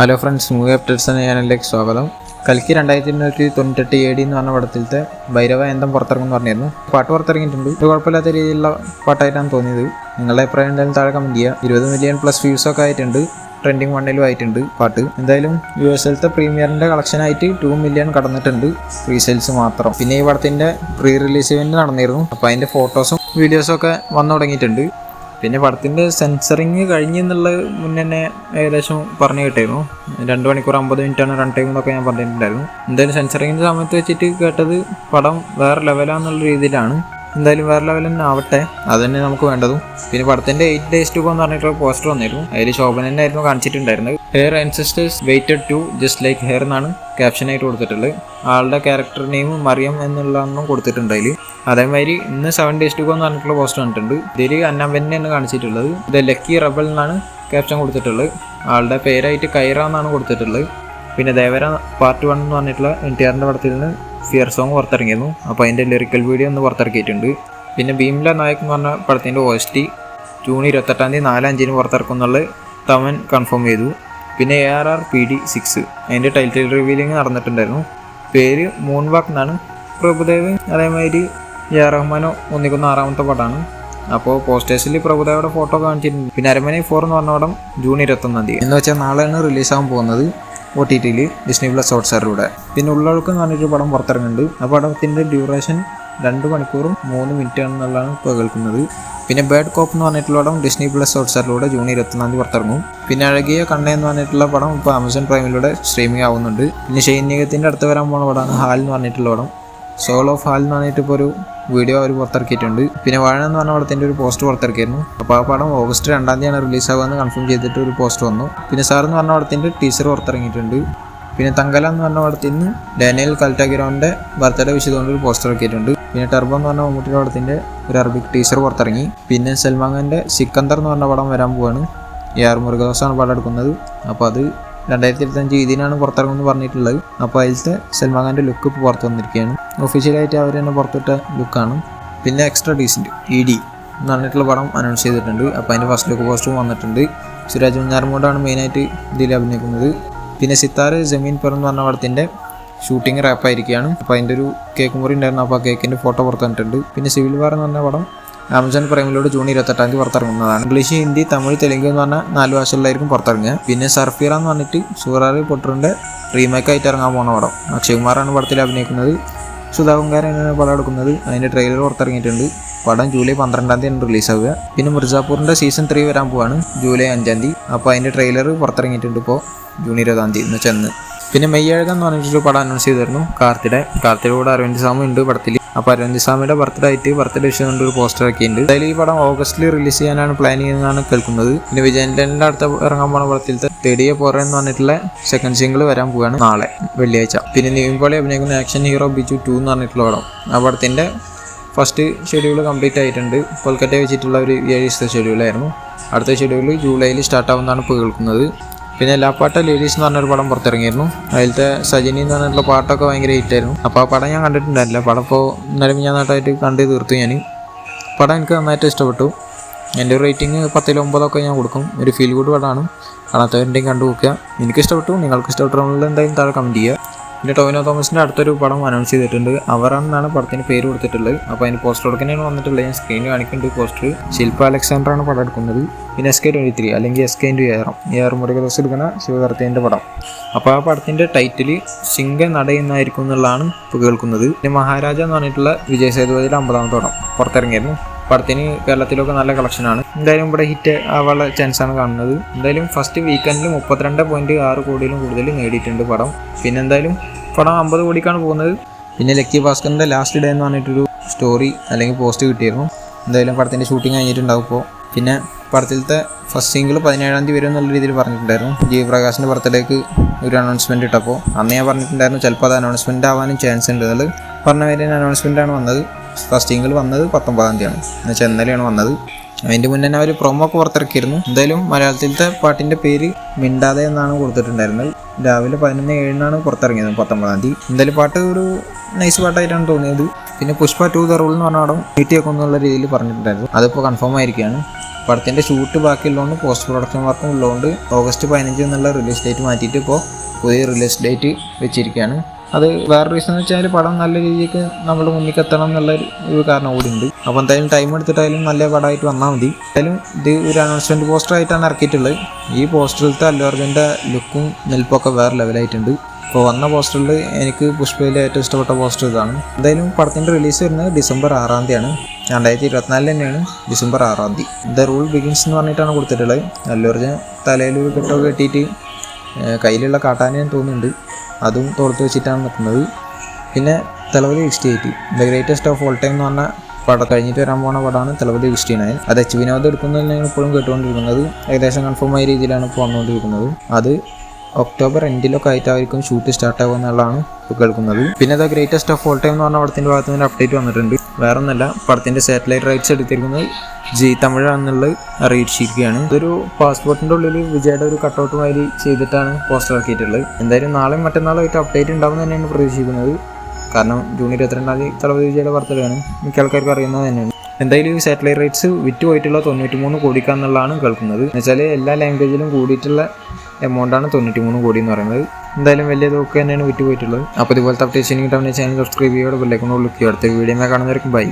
Hello friends, movie updates എന്ന ചാനലിലേക്ക് സ്വാഗതം. കൽക്കി 2298 AD എന്ന് പറഞ്ഞ പടത്തിലത്തെ ഭൈരവ എന്തം പുറത്തിറങ്ങുമെന്ന് പറഞ്ഞിരുന്നു. പാട്ട് പുറത്തിറങ്ങിയിട്ടുണ്ട്. ഒരു കുഴപ്പമില്ലാത്ത രീതിയിലുള്ള പാട്ടായിട്ടാണ് തോന്നിയത്. നിങ്ങളുടെ അഭിപ്രായം എന്തായാലും താഴെ കമൻറ്റ് ചെയ്യുക. 20 മില്യൺ പ്ലസ് വ്യൂസൊക്കെ ആയിട്ടുണ്ട്. ട്രെൻഡിങ് 1 ആയിട്ടുണ്ട് പാട്ട്. എന്തായാലും US പ്രീമിയറിൻ്റെ കളക്ഷനായിട്ട് 2 മില്യൺ കടന്നിട്ടുണ്ട്, പ്രീ സെയിൽസ് മാത്രം. പിന്നെ ഈ പടത്തിൻ്റെ പ്രീ റിലീസ് ഇവൻറ്റ് നടന്നിരുന്നു. അപ്പോൾ അതിൻ്റെ ഫോട്ടോസും വീഡിയോസും ഒക്കെ വന്നു തുടങ്ങിയിട്ടുണ്ട്. പിന്നെ പടത്തിൻ്റെ സെൻസറിങ് കഴിഞ്ഞെന്നുള്ള മുന്നേ ഏകദേശം പറഞ്ഞു കേട്ടായിരുന്നു. 2 മണിക്കൂർ 50 മിനിറ്റാണ് റൺ ടൈം എന്നൊക്കെ ഞാൻ പറഞ്ഞിട്ടുണ്ടായിരുന്നു. എന്തായാലും സെൻസറിങ്ങിൻ്റെ സമയത്ത് വെച്ചിട്ട് കേട്ടത് പടം വേറെ ലെവലാന്നുള്ള രീതിയിലാണ്. എന്തായാലും വേറെ ലെവൽ തന്നെ ആവട്ടെ, അത് തന്നെ നമുക്ക് വേണ്ടതും. പിന്നെ പടത്തിൻ്റെ 8 days to go എന്ന് പറഞ്ഞിട്ടുള്ള പോസ്റ്റർ വന്നിരുന്നു. അതിൽ ശോഭനന്നെ ആയിരുന്നു കാണിച്ചിട്ടുണ്ടായിരുന്നത്. Her ancestors waited to just like her എന്നാണ് ക്യാപ്ഷനായിട്ട് കൊടുത്തിട്ടുള്ളത്. ആളുടെ ക്യാരക്ടർ നെയിം മറിയം എന്നുള്ളതൊന്നും കൊടുത്തിട്ടുണ്ട് അതിൽ. അതേമാതിരി ഇന്ന് 7 days to go എന്ന് പറഞ്ഞിട്ടുള്ള പോസ്റ്റർ വന്നിട്ടുണ്ട്. ഇതിൽ അന്നാമ്പെന്നെയാണ് കാണിച്ചിട്ടുള്ളത്. ഇത് ലക്കി റബൽ എന്നാണ് ക്യാപ്ഷൻ കൊടുത്തിട്ടുള്ളത്. ആളുടെ പേരായിട്ട് കൈറ എന്നാണ് കൊടുത്തിട്ടുള്ളത്. പിന്നെ ദേവര പാർട്ട് 1 എന്ന് പറഞ്ഞിട്ടുള്ള NTRൻ്റെ പടത്തിൽ നിന്ന് ഫിയർ സോങ് പുറത്തിറങ്ങിയിരുന്നു. അപ്പോൾ അതിൻ്റെ ലിറിക്കൽ വീഡിയോ ഒന്ന് പുറത്തിറക്കിയിട്ടുണ്ട്. പിന്നെ ഭീംല നായക് എന്ന് പറഞ്ഞ പടത്തിൻ്റെ OST ജൂൺ 28 4:05 പുറത്തിറക്കുന്നുള്ള തമൻ കൺഫേം ചെയ്തു. പിന്നെ ARRPD6 അതിൻ്റെ ടൈറ്റിൽ റിവീലിംഗ് നടന്നിട്ടുണ്ടായിരുന്നു. പേര് മൂൺ വാക്ക് എന്നാണ്. പ്രഭുദേവ് അതേമാതിരി റഹ്മാനോ ഒന്നിക്കുന്ന 6ാമത്തെ പടമാണ്. അപ്പോൾ പോസ്റ്റേഴ്സിൽ പ്രഭുദേവയുടെ ഫോട്ടോ കാണിച്ചിട്ടുണ്ട്. പിന്നെ അരമന 4 എന്ന് പറഞ്ഞ പടം ജൂൺ 21 എന്ന് വെച്ചാൽ നാളെയാണ് റിലീസാകാൻ പോകുന്നത് OTTയിൽ Disney+ ഹോട്ട്സ്റ്റാറിലൂടെ. പിന്നെ ഉള്ളവൾക്ക് എന്ന് പറഞ്ഞൊരു പടം പുറത്തിറങ്ങുന്നുണ്ട്. ആ പടത്തിൻ്റെ ഡ്യൂറേഷൻ 2 മണിക്കൂറും 3 മിനിറ്റാണെന്നുള്ളതാണ് ഇപ്പോൾ കേൾക്കുന്നത്. പിന്നെ ബാഡ് കോപ്പ് എന്ന് പറഞ്ഞിട്ടുള്ള പടം Disney+ ഹോട്ട്സ്റ്റാറിലൂടെ ജൂൺ 21 പുറത്തിറങ്ങും. പിന്നെ അഴകിയ കണ്ണ എന്ന് പറഞ്ഞിട്ടുള്ള പടം ഇപ്പോൾ Amazon പ്രൈമിലൂടെ സ്ട്രീമിംഗ് ആവുന്നുണ്ട്. പിന്നെ ഷൈനികത്തിൻ്റെ അടുത്ത് വരാൻ പോകുന്ന പടമാണ് ഹാൽ എന്ന് പറഞ്ഞിട്ടുള്ള പടം. സോൾ ഓഫ് ഹാൽ എന്ന് പറഞ്ഞിട്ട് ഇപ്പോൾ ഒരു വീഡിയോ അവർ പുറത്തിറക്കിയിട്ടുണ്ട്. പിന്നെ വാഴ എന്ന് പറഞ്ഞ പടത്തിൻ്റെ ഒരു പോസ്റ്റ് പുറത്തിറക്കിയിരുന്നു. അപ്പോൾ ആ പടം ഓഗസ്റ്റ് 2 റിലീസാകുമെന്ന് കൺഫേം ചെയ്തിട്ട് ഒരു പോസ്റ്റ് വന്നു. പിന്നെ സാർ എന്ന് പറഞ്ഞ പടത്തിൻ്റെ ടീസർ പുറത്തിറങ്ങിയിട്ടുണ്ട്. പിന്നെ തങ്കല എന്ന് പറഞ്ഞ പടത്തിൽ നിന്ന് ഡാനിയൽ കൽറ്റാഗിറോൻ്റെ ബർത്ത്ഡേ വിഷയതുകൊണ്ട് ഒരു പോസ്റ്റർ ഇറക്കിയിട്ടുണ്ട്. പിന്നെ ടർബോ എന്ന് പറഞ്ഞ മമ്മൂട്ടിയുടെ പടത്തിൻ്റെ ഒരു അറബിക് ടീസർ പുറത്തിറങ്ങി. പിന്നെ സൽമാൻ ഖാൻ്റെ സിക്കന്ദർ എന്ന് പറഞ്ഞ പടം വരാൻ പോവാണ്. AR മുരുകദാസാണ് പടം എടുക്കുന്നത്. അപ്പോൾ അത് 2025 ഇതിനാണ് പുറത്തിറങ്ങുമെന്ന് പറഞ്ഞിട്ടുള്ളത്. അപ്പോൾ അതിലത്തെ സൽമാൻ ഖാൻ്റെ ലുക്ക് ഇപ്പോൾ പുറത്ത് വന്നിരിക്കുകയാണ്. ഒഫീഷ്യലായിട്ട് അവർ തന്നെ പുറത്തിട്ട ലുക്കാണ്. പിന്നെ എക്സ്ട്രാ ഡീസൻറ്റ് ED എന്ന് പറഞ്ഞിട്ടുള്ള പടം അനൗൺസ് ചെയ്തിട്ടുണ്ട്. അപ്പോൾ അതിൻ്റെ ഫസ്റ്റ് ലുക്ക് പോസ്റ്റും വന്നിട്ടുണ്ട്. സുരാജ് വെഞ്ഞാറമൂടാണ് മെയിനായിട്ട് ഇതിൽ അഭിനയിക്കുന്നത്. പിന്നെ സിത്താര ജമീൻ പെർ എന്ന് പറഞ്ഞ പടത്തിൻ്റെ ഷൂട്ടിംഗ് റാപ്പായിരിക്കുകയാണ്. അപ്പോൾ അതിൻ്റെ ഒരു കേക്ക് മുറി ഉണ്ടായിരുന്നു. അപ്പോൾ ആ കേക്കിൻ്റെ ഫോട്ടോ പുറത്ത് വന്നിട്ടുണ്ട്. പിന്നെ സിവിൽ വാർ എന്ന് പറഞ്ഞ പടം Amazon പ്രൈമിലൂടെ ജൂൺ 28 പുറത്തിറങ്ങുന്നതാണ്. ഇംഗ്ലീഷ്, ഹിന്ദി, തമിഴ്, തെലുങ്ക് എന്ന് പറഞ്ഞാൽ 4 ഭാഷകളിലായിരിക്കും പുറത്തിറങ്ങുക. പിന്നെ സർഫീറ എന്ന് പറഞ്ഞിട്ട് സൂറാറി പൊട്ടറിൻ്റെ റീമേക്കായിട്ട് ഇറങ്ങാൻ പോകുന്ന പടം. അക്ഷയ് കുമാറാണ് പടത്തിൽ അഭിനയിക്കുന്നത്. സുധാകുങ്കാരാണ് പടം എടുക്കുന്നത്. അതിൻ്റെ ട്രെയിലർ പുറത്തിറങ്ങിയിട്ടുണ്ട്. പടം ജൂലൈ 12 റിലീസാവുക. പിന്നെ മിർജാപൂറിൻ്റെ സീസൺ 3 വരാൻ പോവാണ് ജൂലൈ 5. അപ്പോൾ അതിൻ്റെ ട്രെയിലർ പുറത്തിറങ്ങിയിട്ടുണ്ട് ഇപ്പോൾ ജൂൺ 20 എന്ന് ചെന്ന്. പിന്നെ മെയ്യഴക എന്ന് പറഞ്ഞിട്ടൊരു പടം അനൗൺസ് ചെയ്തിരുന്നു. കാർത്തിയുടെ കൂടെ അരവിന്ദ് സാമി ഉണ്ട് പടത്തിൽ. അപ്പോൾ അരവിന്ദ് സ്വാമിയുടെ ബർത്ത്ഡേ വിഷയം കൊണ്ട് ഒരു പോസ്റ്റർ ആക്കിയിട്ടുണ്ട്. അതിൽ ഈ പടം ഓഗസ്റ്റിൽ റിലീസ് ചെയ്യാനാണ് പ്ലാൻ ചെയ്യുന്നതാണ് കേൾക്കുന്നത്. പിന്നെ വിജയൻ്റെ അടുത്ത ഇറങ്ങാൻ പോണ പടത്തിലത്തെ തേടിയ പോറ എന്ന് പറഞ്ഞിട്ടുള്ള സെക്കൻഡ് സിംഗിൾ വരാൻ പോവുകയാണ് നാളെ വെള്ളിയാഴ്ച. പിന്നെ നിവിൻ പോളി അഭിനയിക്കുന്ന ആക്ഷൻ ഹീറോ ബിജു 2 എന്ന് പറഞ്ഞിട്ടുള്ള പടം. ആ പടത്തിൻ്റെ ഫസ്റ്റ് ഷെഡ്യൂൾ കംപ്ലീറ്റ് ആയിട്ടുണ്ട്. കൊൽക്കത്തയിൽ വെച്ചിട്ടുള്ള ഒരു 7 ദിവസത്തെ ഷെഡ്യൂളായിരുന്നു. അടുത്ത ഷെഡ്യൂൾ ജൂലൈയിൽ സ്റ്റാർട്ടാവുന്നതാണ് ഇപ്പോൾ കേൾക്കുന്നത്. പിന്നെ ലാപ്പാട്ട ലേഡീസ് എന്ന് പറഞ്ഞൊരു പടം പുറത്തിറങ്ങിയിരുന്നു. അതിലത്തെ സജിനി എന്ന് പറഞ്ഞിട്ടുള്ള പാട്ടൊക്കെ ഭയങ്കര ഹിറ്റായിരുന്നു. അപ്പോൾ ആ പടം ഞാൻ കണ്ടിട്ടുണ്ടായില്ല. പടം ഇപ്പോൾ ഇന്നലെ ഞാൻ നാട്ടായിട്ട് കണ്ട് തീർത്തു. പടം എനിക്ക് നന്നായിട്ട് ഇഷ്ടപ്പെട്ടു. എൻ്റെ ഒരു റേറ്റിംഗ് 10-9 ഞാൻ കൊടുക്കും. ഒരു ഫീൽ ഗുഡ് പടമാണ്. കാണാത്തവരുടെയും കണ്ടു നോക്കുക. എനിക്കിഷ്ടപ്പെട്ടു. നിങ്ങൾക്ക് ഇഷ്ടപ്പെട്ടുള്ള എന്തായാലും താഴെ കമൻറ്റ് ചെയ്യുക. പിന്നെ ടോവിനോ തോമസിൻ്റെ അടുത്തൊരു പടം അനൗൺസ് ചെയ്തിട്ടുണ്ട്. അവറാണെന്നാണ് പടത്തിന് പേര് കൊടുത്തിട്ടുള്ളത്. അപ്പോൾ അതിന് പോസ്റ്റർ കൊടുക്കാനാണ് വന്നിട്ടുള്ളത്. ഞാൻ സ്ക്രീനിൽ കാണിക്കുന്നുണ്ട് പോസ്റ്റർ. ശില്പ അലക്സാണ്ടറാണ് പടം എടുക്കുന്നത്. പിന്നെ SK23 അല്ലെങ്കിൽ SK AR മുരുകദാസ് എടുക്കുന്ന ശിവകാർത്തികേയൻ്റെ പടം. അപ്പോൾ ആ പടത്തിൻ്റെ ടൈറ്റിൽ സിംഗ നട എന്നായിരിക്കും എന്നുള്ളതാണ് ഇപ്പോൾ കേൾക്കുന്നത്. പിന്നെ മഹാരാജ എന്ന് പറഞ്ഞിട്ടുള്ള വിജയ് സേതുപതിയുടെ 50ാമത്തെ പടം പുറത്തിറങ്ങിയിരുന്നു. പടത്തിന് കേരളത്തിലൊക്കെ നല്ല കളക്ഷനാണ്. എന്തായാലും ഇവിടെ ഹിറ്റ് ആവാനുള്ള ചാൻസാണ് കാണുന്നത്. എന്തായാലും ഫസ്റ്റ് വീക്കെൻഡിൽ 32.6 കോടിയിലും കൂടുതൽ നേടിയിട്ടുണ്ട് പടം. പിന്നെ എന്തായാലും പടം 50 കോടിക്കാണ് പോകുന്നത്. പിന്നെ ലക്കി ഭാസ്കറിൻ്റെ ലാസ്റ്റ് ഡേ എന്ന് പറഞ്ഞിട്ടൊരു സ്റ്റോറി അല്ലെങ്കിൽ പോസ്റ്റ് കിട്ടിയിരുന്നു. എന്തായാലും പടത്തിൻ്റെ ഷൂട്ടിംഗ് കഴിഞ്ഞിട്ടുണ്ടാവും ഇപ്പോൾ. പിന്നെ പടത്തിലത്തെ ഫസ്റ്റ് സിംഗിൾ 17 വരും എന്നുള്ള രീതിയിൽ പറഞ്ഞിട്ടുണ്ടായിരുന്നു. ജയപ്രകാശിൻ്റെ ബർത്ത്ഡേക്ക് ഒരു അനൗൺസ്മെൻറ്റ് ഇട്ടപ്പോൾ അന്ന് ഞാൻ പറഞ്ഞിട്ടുണ്ടായിരുന്നു ചിലപ്പോൾ അത് അനൗൺസ്മെൻറ്റ് ആവാനും ചാൻസ് ഉണ്ട്. അത് പറഞ്ഞ വരെ അനൗൺസ്മെൻറ്റാണ് വന്നത്. ഫസ്റ്റ് സിംഗിൾ വന്നത് 19 എന്നുവെച്ചാൽ ഇന്നലെയാണ് വന്നത്. അതിൻ്റെ മുന്നേ അവർ പ്രൊമോ ഒക്കെ പുറത്തിറക്കിയിരുന്നു. എന്തായാലും മലയാളത്തിലത്തെ പാട്ടിൻ്റെ പേര് മിണ്ടാതെ എന്നാണ് കൊടുത്തിട്ടുണ്ടായിരുന്നത്. രാവിലെ 11:07 പുറത്തിറങ്ങിയത് 19. എന്തായാലും പാട്ട് ഒരു നൈസ് പാട്ടായിട്ടാണ് തോന്നിയത്. പിന്നെ പുഷ്പ 2 ദ റൂൾ എന്ന് പറഞ്ഞ പടം നീട്ടിയേക്കും എന്നുള്ള രീതിയിൽ പറഞ്ഞിട്ടുണ്ടായിരുന്നു. അതിപ്പോൾ കൺഫേം ആയിരിക്കുകയാണ്. പടത്തിൻ്റെ ഷൂട്ട് ബാക്കിയുള്ളതുകൊണ്ട് പോസ്റ്റ് പ്രൊഡക്ഷൻ വർക്കും ഉള്ളതുകൊണ്ട് ഓഗസ്റ്റ് 15 എന്നുള്ള റിലീസ് ഡേറ്റ് മാറ്റിയിട്ട് ഇപ്പോൾ പുതിയ റിലീസ് ഡേറ്റ് വെച്ചിരിക്കുകയാണ്. അത് വേറെ റീസൺ എന്ന് വെച്ചാൽ പടം നല്ല രീതിക്ക് നമ്മുടെ മുന്നിലേക്ക് എത്തണം എന്നുള്ള ഒരു കാരണം കൂടി ഉണ്ട്. അപ്പോൾ എന്തായാലും ടൈം എടുത്തിട്ടായാലും നല്ല പടമായിട്ട് വന്നാൽ മതി. എന്തായാലും ഇത് ഒരു അനൗൺസ്മെൻറ്റ് പോസ്റ്റർ ആയിട്ടാണ് ഇറക്കിയിട്ടുള്ളത്. ഈ പോസ്റ്ററിലത്തെ അല്ലു അർജുൻ്റെ ലുക്കും നിൽപ്പൊക്കെ വേറെ ലെവലായിട്ടുണ്ട്. ഇപ്പോൾ വന്ന പോസ്റ്ററിൽ എനിക്ക് പുഷ്പയിൽ ഏറ്റവും ഇഷ്ടപ്പെട്ട പോസ്റ്റർ ഇതാണ്. എന്തായാലും പടത്തിൻ്റെ റിലീസ് വരുന്നത് ഡിസംബർ 6-ാം തീയതിയാണ്. 2024 തന്നെയാണ്, ഡിസംബർ 6-ാം തീയതി. ദ റൂൾ ബിഗിൻസ് എന്ന് പറഞ്ഞിട്ടാണ് കൊടുത്തിട്ടുള്ളത്. അല്ലു അർജുൻ തലയിലൊരു കെട്ടൊക്കെ കെട്ടിയിട്ട് കയ്യിലുള്ള കാട്ടാനെന്ന് തോന്നുന്നുണ്ട്, അതും തോർത്ത് വെച്ചിട്ടാണ് നിൽക്കുന്നത്. പിന്നെ തലവലി 68 the greatest of all time എന്ന് പറഞ്ഞ പടം കഴിഞ്ഞിട്ട് വരാൻ പോകുന്ന പടമാണ് തലവലി 69. അത് എച്ച് വിനോദ് എടുക്കുന്നതിനാണ് ഇപ്പോഴും കേട്ടുകൊണ്ടിരിക്കുന്നത്. ഏകദേശം കൺഫേം ആയ രീതിയിലാണ് ഇപ്പോൾ വന്നുകൊണ്ടിരിക്കുന്നത്. അത് ഒക്ടോബർ എൻഡിലൊക്കെ ആയിട്ടായിരിക്കും ഷൂട്ട് സ്റ്റാർട്ട് ആകുക എന്നുള്ളതാണ് ഇപ്പോൾ കേൾക്കുന്നത്. പിന്നെ the greatest of all time എന്ന് പറഞ്ഞ പടത്തിൻ്റെ ഭാഗത്ത് നിന്ന് അപ്ഡേറ്റ് വന്നിട്ടുണ്ട്. വേറെ ഒന്നല്ല, പടത്തിൻ്റെ സാറ്റലൈറ്റ് റൈറ്റ്സ് എടുത്തിരിക്കുന്നത് ജി തമിഴ് എന്നുള്ളത് അറിയിച്ചിരിക്കുകയാണ്. ഇതൊരു പാസ്പോർട്ടിൻ്റെ ഉള്ളിൽ വിജയുടെ ഒരു കട്ടൗട്ട് മാതിരി ചെയ്തിട്ടാണ് പോസ്റ്റർ ആക്കിയിട്ടുള്ളത്. എന്തായാലും നാളെയും മറ്റന്നാളായിട്ട് അപ്ഡേറ്റ് ഉണ്ടാകുമെന്ന് തന്നെയാണ് പ്രതീക്ഷിക്കുന്നത്. കാരണം ജൂൺ 22-ാം തീയതി തളപതി വിജയുടെ ബർത്ത്ഡേ ആണ്, മിക്ക ആൾക്കാർക്ക് അറിയുന്നത് തന്നെയാണ്. എന്തായാലും ഈ സാറ്റലൈറ്റ് റൈറ്റ്സ് വിറ്റ് പോയിട്ടുള്ള 93 കോടിക്കാന്നുള്ളതാണ് കേൾക്കുന്നത്. എന്നുവെച്ചാൽ എല്ലാ ലാംഗ്വേജിലും കൂടിയിട്ടുള്ള എമൗണ്ടാണ് 93 കോടി എന്ന് പറയുന്നത്. എന്തായാലും വലിയ തുക തന്നെയാണ് വിറ്റ് പോയിട്ടുള്ളത്. അപ്പോൾ ഇതുപോലത്തെ അപ്ഡേഷൻ കിട്ടാൻ ചാനൽ സബ്സ്ക്രൈബ് ചെയ്യുക, ബെല്ലൈക്കൺ ക്ലിക്ക് ചെയ്യുക. അടുത്ത വീഡിയോ കാണുന്നവർക്കും ബൈ.